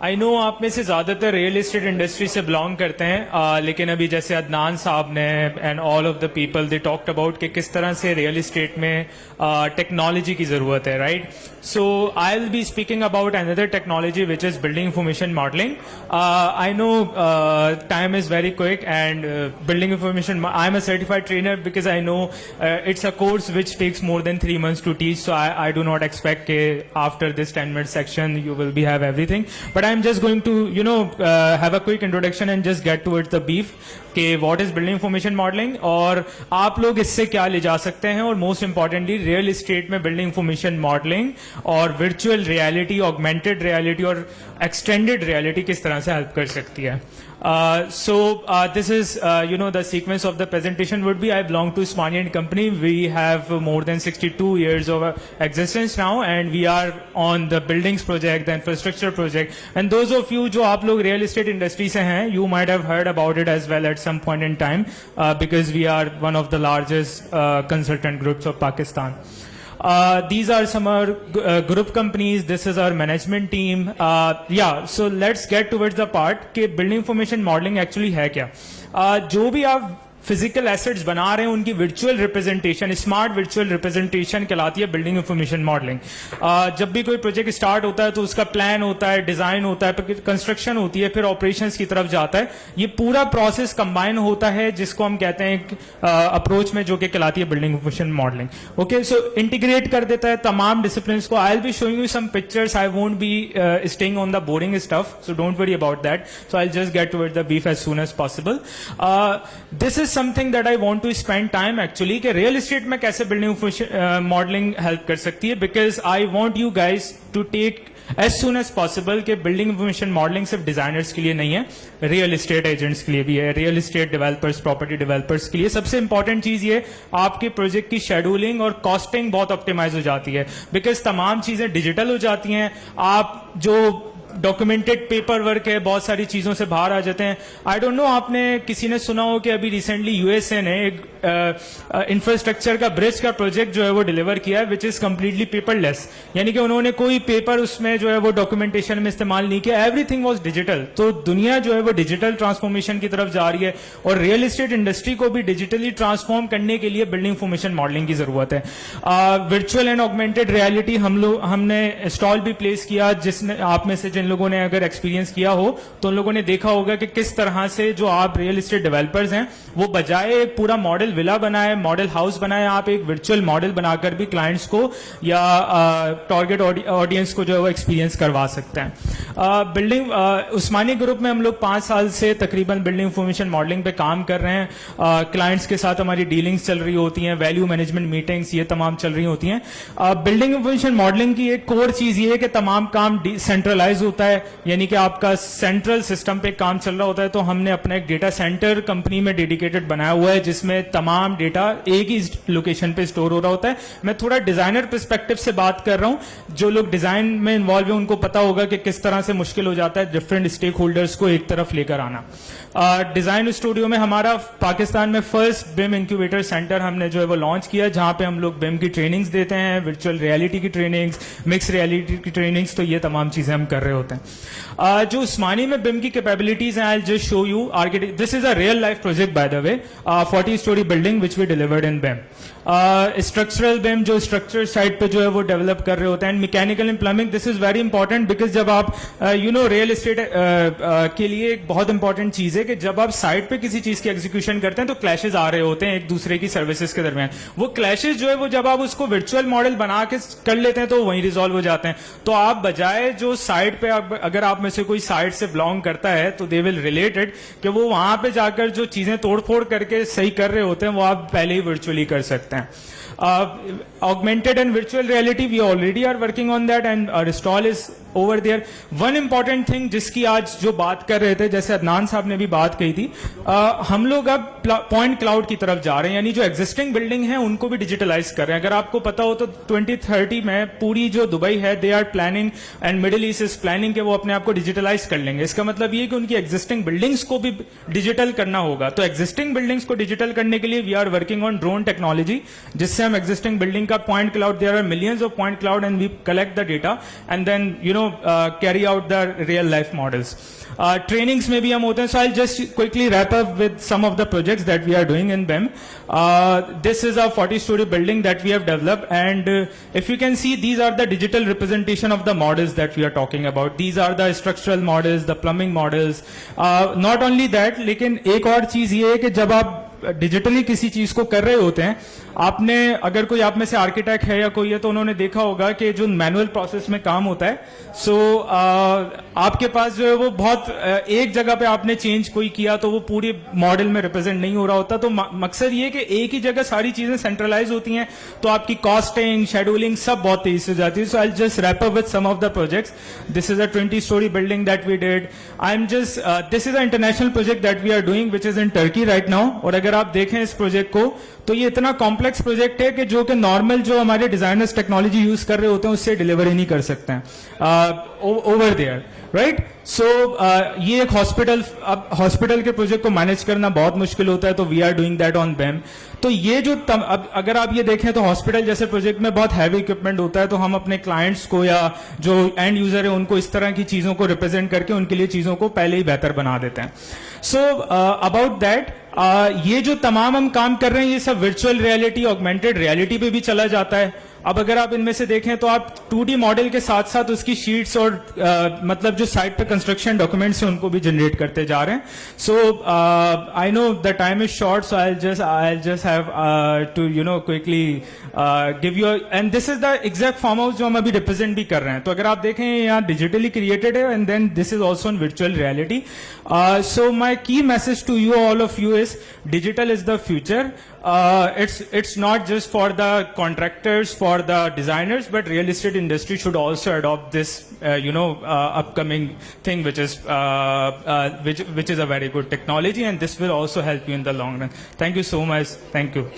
I know आप में से ज़्यादातर रियल एस्टेट इंडस्ट्री से बिलोंग करते हैं, लेकिन अभी जैसे अदनान साहब ने and all of the people they talked about कि किस तरह से रियल एस्टेट में टेक्नोलॉजी की ज़रूरत है, right? So I will be speaking about another technology which is building information modelling. I know time is very quick and building information, I am a certified trainer because I know it's a course which takes more than 3 months to teach, so I do not expect after this 10-minute section you will be have everything, but I'm just going to have a quick introduction and just get towards the beef कि what is building information modeling और आप लोग इससे क्या ले जा सकते हैं, और मोस्ट इंपॉर्टेंटली रियल एस्टेट में बिल्डिंग इंफॉर्मेशन मॉडलिंग और वर्चुअल रियलिटी, ऑगमेंटेड रियलिटी और एक्सटेंडेड रियलिटी किस तरह से हेल्प कर सकती है. So this is the sequence of the presentation would be, I belong to Usmani & Company. We have more than 62 years of existence now and we are on the buildings project, the infrastructure project, and those of you जो आप लोग real estate industry से हैं, you might have heard about it as well at some point in time because we are one of the largest consultant groups of Pakistan. These are some our group companies. This is our management team. So let's get towards the part कि building information modeling actually है क्या. जो भी आप physical assets बना रहे हैं उनकी virtual representation, smart virtual representation कहलाती है बिल्डिंग इंफॉर्मेशन मॉडलिंग. जब भी कोई प्रोजेक्ट स्टार्ट होता है तो उसका प्लान होता है, डिजाइन होता है, फिर कंस्ट्रक्शन होती है, फिर ऑपरेशंस की तरफ जाता है. ये पूरा प्रोसेस कंबाइन होता है जिसको हम कहते हैं अप्रोच में, जो कि कहलाती है building information modelling. Okay, so integrate कर देता है तमाम डिसिप्लिन को. I will be showing you some pictures, I won't be staying on the boring stuff, so don't worry about that. So I just get towards the beef as soon as possible. This is something that I want to spend time actually कि real estate में कैसे building modelling help कर सकती है, because I want you guys to take as soon as possible कि building information modelling सिर्फ designers के लिए नहीं है, रियल एस्टेट एजेंट्स के लिए भी है, real estate developers, property developers के लिए. सबसे इंपॉर्टेंट चीज ये, आपके प्रोजेक्ट की शेड्यूलिंग और कॉस्टिंग बहुत ऑप्टिमाइज हो जाती है बिकॉज तमाम चीजें डिजिटल हो जाती हैं. आप जो डॉक्यूमेंटेड पेपर वर्क है, बहुत सारी चीजों से बाहर आ जाते हैं. आई डोंट नो आपने किसी ने सुना हो कि अभी रिसेंटली यूएसए ने एक इंफ्रास्ट्रक्चर का ब्रिज का प्रोजेक्ट जो है वो डिलीवर किया है विच इज कंप्लीटली पेपरलेस, यानी कि उन्होंने कोई पेपर उसमें जो है वो डॉक्यूमेंटेशन में इस्तेमाल नहीं किया, एवरीथिंग वाज डिजिटल. तो दुनिया जो है वो डिजिटल ट्रांसफॉर्मेशन की तरफ जा रही है और रियल एस्टेट इंडस्ट्री को भी डिजिटली ट्रांसफॉर्म करने के लिए बिल्डिंग इंफॉर्मेशन मॉडलिंग की जरूरत है. वर्चुअल एंड ऑगमेंटेड रियलिटी हमने स्टॉल भी प्लेस किया, जिसने आप में से जिन लोगों ने अगर एक्सपीरियंस किया हो तो उन लोगों ने देखा होगा कि किस तरह से जो आप रियल एस्टेट डेवलपर्स हैं वो बजाय एक पूरा मॉडल विला बनाए, मॉडल हाउस बनाए, आप एक वर्चुअल मॉडल बनाकर भी क्लाइंट्स को या टारगेट ऑडियंस को जो है वो एक्सपीरियंस करवा सकते हैं. बिल्डिंग उस्मानी ग्रुप में हम लोग 5 साल से तकरीबन बिल्डिंग इंफॉर्मेशन मॉडलिंग पे काम कर रहे हैं. क्लाइंट्स के साथ हमारी डीलिंग्स चल रही होती हैं, वैल्यू मैनेजमेंट मीटिंग्स ये तमाम चल रही होती हैं. बिल्डिंग इंफॉर्मेशन मॉडलिंग की एक कोर चीज ये है कि तमाम काम सेंट्रलाइज होता है, यानी कि आपका सेंट्रल सिस्टम पे काम चल रहा होता है. तो हमने अपना एक डेटा सेंटर कंपनी में डेडिकेटेड बनाया हुआ है जिसमें तमाम डेटा एक ही लोकेशन पे स्टोर हो रहा होता है. मैं थोड़ा डिजाइनर पर्सपेक्टिव से बात कर रहा हूं. जो लोग डिजाइन में इन्वॉल्व है उनको पता होगा कि किस तरह से मुश्किल हो जाता है डिफरेंट स्टेक होल्डर्स को एक तरफ लेकर आना. डिजाइन स्टूडियो में हमारा पाकिस्तान में फर्स्ट बिम इंक्यूबेटर सेंटर हमने जो है वो लॉन्च किया, जहां पे हम लोग बिम की ट्रेनिंग्स देते हैं, वर्चुअल रियलिटी की ट्रेनिंग्स, मिक्स रियलिटी की ट्रेनिंग्स. तो ये तमाम चीजें हम कर रहे होते हैं. जो उस्मानी में बिम की कैपेबिलिटीज हैं, I just show you architect. This is a real life project by the way, 40 story building which we delivered in BIM. Structural BIM जो स्ट्रक्चर साइड पे जो है वो डेवलप कर रहे होते हैं. Mechanical and plumbing, this is very important because जब आप रियल एस्टेट के लिए एक बहुत इंपॉर्टेंट चीज है कि जब आप साइट पे किसी चीज की एग्जीक्यूशन करते हैं तो क्लैशेस आ रहे होते हैं एक दूसरे की सर्विसेज के दरमियान. वो क्लैशेस जो है वो जब आप उसको वर्चुअल मॉडल बना के कर लेते हैं तो वहीं रिजॉल्व हो जाते हैं. तो आप बजाय जो साइट पे अगर आप में से कोई साइट से बिलोंग करता है तो दे विल रिलेटेड कि वो वहां पे जाकर जो चीजें तोड़फोड़ करके सही कर रहे होते हैं वो आप पहले ही वर्चुअली कर सकते हैं. Augmented and virtual reality, we already are working on that and our stall is over there. One important thing जिसकी आज जो बात कर रहे थे, जैसे अदनान साहब ने भी बात कही थी, हम लोग अब पॉइंट क्लाउड की तरफ जा रहे हैं, यानी जो एग्जिस्टिंग बिल्डिंग है उनको भी डिजिटलाइज कर रहे हैं. अगर आपको पता हो तो 2030 में पूरी जो दुबई है, they are planning and Middle East is planning कि वो अपने आप को डिजिटलाइज कर लेंगे. इसका मतलब ये कि उनकी एग्जिस्टिंग बिल्डिंग्स को भी डिजिटल करना होगा. तो एग्जिस्टिंग बिल्डिंग्स को डिजिटल करने के लिए we are working on drone technology, जिससे हम existing building का point cloud, there are millions of point cloud and we collect the data and then carry out the real life models. Trainings में भी हम होते हैं. So I'll just quickly wrap up with some of the projects that we are doing in BEM. This is a 40-story building that we have developed, and if you can see, these are the digital representation of the models that we are talking about. These are the structural models, the plumbing models. Not only that, लेकिन एक और चीज ये है कि जब आप digitally किसी चीज को कर रहे होते हैं, आपने अगर कोई आप में से आर्किटेक्ट है या कोई है तो उन्होंने देखा होगा कि जो मैनुअल प्रोसेस में काम होता है, सो आपके पास जो है वो बहुत एक जगह पे आपने चेंज कोई किया तो वो पूरी मॉडल में रिप्रेजेंट नहीं हो रहा होता. तो मकसद ये कि एक ही जगह सारी चीजें सेंट्रलाइज होती हैं तो आपकी कॉस्टिंग, शेड्यूलिंग सब बहुत तेजी से जाती है. So I just wrap up with some of the projects. This is a 20-story building that we did. This is a international project that we are doing which is in Turkey right now. और अगर आप देखें इस project को तो ये इतना complex project है कि जो कि नॉर्मल जो हमारे डिजाइनर्स टेक्नोलॉजी यूज कर रहे होते हैं उससे डिलीवर ही नहीं कर सकते हैं ओवर देयर, राइट. सो ये एक हॉस्पिटल, अब हॉस्पिटल के प्रोजेक्ट को मैनेज करना बहुत मुश्किल होता है, तो we are doing that on BEM. तो ये जो अब अगर आप ये देखें तो हॉस्पिटल जैसे प्रोजेक्ट में बहुत हैवी इक्विपमेंट होता है, तो हम अपने क्लाइंट्स को या जो एंड यूजर है उनको इस तरह की चीजों को रिप्रेजेंट करके उनके लिए चीजों को पहले ही बेहतर बना देते हैं. सो अबाउट दैट, ये जो तमाम हम काम कर रहे हैं ये सब वर्चुअल रियलिटी, ऑगमेंटेड रियलिटी पे भी चला जाता है. अब अगर आप इनमें से देखें तो आप 2D मॉडल के साथ साथ उसकी शीट्स और मतलब जो साइट पे कंस्ट्रक्शन डॉक्यूमेंट्स हैं उनको भी जनरेट करते जा रहे हैं. So I know the time is short, so I just have to quickly give you, and this is the exact farm house जो हम अभी रिप्रेजेंट भी कर रहे हैं. तो अगर आप देखें यहाँ डिजिटली क्रिएटेड है and then this is also in virtual reality. So my key message to you all of you is digital is the future. It's not just for the contractors, for the designers, but real estate industry should also adopt this upcoming thing which is a very good technology, and this will also help you in the long run. Thank you so much. Thank you.